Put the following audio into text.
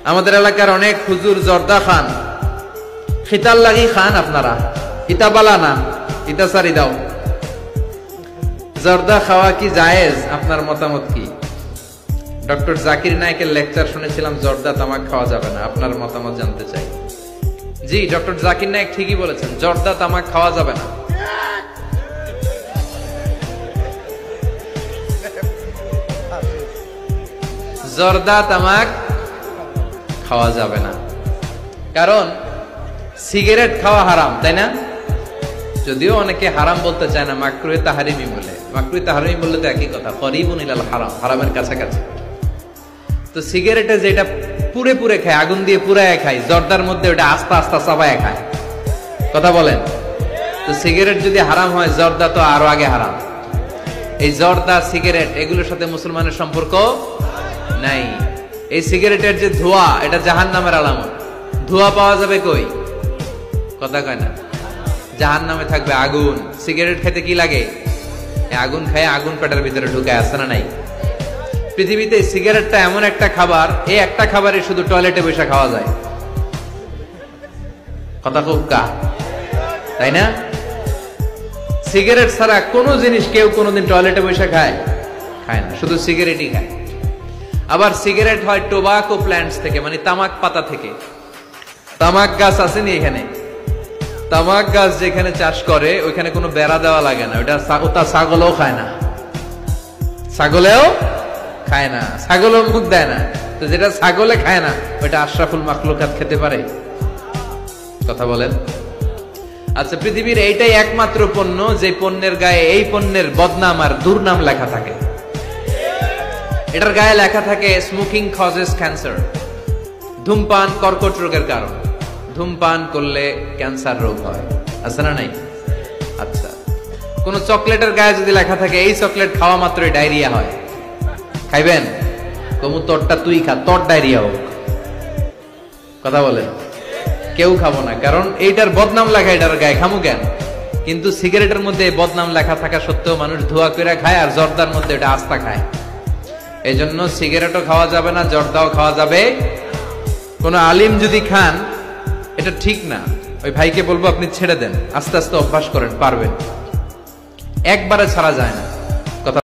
আমাদের এলাকার অনেক হুজুর জর্দা খান, খিতাল লাগি খান। আপনারা ইতা বালা না, ইতা সারি দাও। জর্দা খাওয়া কি জায়েজ? আপনার মতামত কি? ডক্টর জাকির নায়েকের লেকচার শুনেছিলাম জর্দা তামাক খাওয়া যাবে না, আপনার মতামত জানতে চাই। জি, ডক্টর জাকির নায়েক ঠিকই বলেছেন, জর্দা তামাক খাওয়া যাবে না। জর্দা তামাক খাওয়া যাবে না, কারণ সিগারেট খাওয়া হারাম, তাই না? যদিও অনেকে হারাম বলতে চায় না, মাকরুহে তাহরিমি বলে। মাকরুহে তাহরিমি বললে তো একই কথা, করিবুন ইলাল হারাম, হারামের কাছাকাছি। তো সিগারেটে যেটা পুরে পুরে খায়, আগুন দিয়ে পুরায় খায়, জর্দার মধ্যে ওটা আস্তে আস্তে চাবায় খায়। কথা বলেন। তো সিগারেট যদি হারাম হয়, জর্দা তো আরো আগে হারাম। এই জর্দা, সিগারেট এগুলোর সাথে মুসলমানের সম্পর্ক নাই। এই সিগারেটের যে ধোঁয়া, এটা জাহান্নামের আলামত। ধোঁয়া পাওয়া যাবে কই? কথা কয় না। জাহান্নামে থাকবে আগুন। সিগারেট খেতে কি লাগে? আগুন খায়, আগুন পেটের ভিতরে ঢুকে, আসে না নাই? পৃথিবীতে সিগারেটটা এমন একটা খাবার, এই একটা খাবারে শুধু টয়লেটে বসে খাওয়া যায়। কথা খুব কা, তাই না? সিগারেট ছাড়া কোনো জিনিস কেউ কোনোদিন টয়লেটে বসে খায় না, শুধু সিগারেটই খায়। আবার সিগারেট হয় টোবাকো প্ল্যান্টস থেকে, মানে তামাক পাতা থেকে। তামাক গাছ আসেনি এখানে? তামাক গাছ যেখানে চাষ করে ওইখানে কোনো বেড়া দেওয়া লাগে না, ওটা ছাগলও খায় না। ছাগলেও খায় না, ছাগলও মুখ দেয় না। তো যেটা ছাগলে খায় না, ওইটা আশরাফুল মাখলুকাত খেতে পারে? কথা বলেন। আচ্ছা, পৃথিবীর এইটাই একমাত্র পণ্য যে পণ্যের গায়ে এই পণ্যের বদনাম আর দুর্নাম লেখা থাকে। এটার গায়ে লেখা থাকে স্মোকিং কজেস ক্যান্সার, ধূমপান কর্কট রোগের কারণ, ধূমপান করলে ক্যান্সার রোগ হয়। আছে না নাই? আচ্ছা, কোন চকলেটের গায়ে যদি লেখা থাকে এই চকলেট খাওয়া মাত্রই ডায়রিয়া হয়, খাইবেন? কমু তোরটা তুই খা, তোর ডায়রিয়া হোক। কথা বলেন। কেউ খাবো না, কারণ এইটার বদনাম লেখা এটার গায়ে, খামু কেন? কিন্তু সিগারেটের মধ্যে বদনাম লেখা থাকা সত্ত্বেও মানুষ ধোয়া করে খায়, আর জর্দার মধ্যে এটা আস্তা খায়। এই জন্য সিগারেটও খাওয়া যাবে না, জর্দাও খাওয়া যাবে। কোন আলিম যদি খান, এটা ঠিক না। ওই ভাইকে বলবো আপনি ছেড়ে দেন, আস্তে আস্তে অভ্যাস করেন, পারবেন। একবারে ছাড়া যায় না।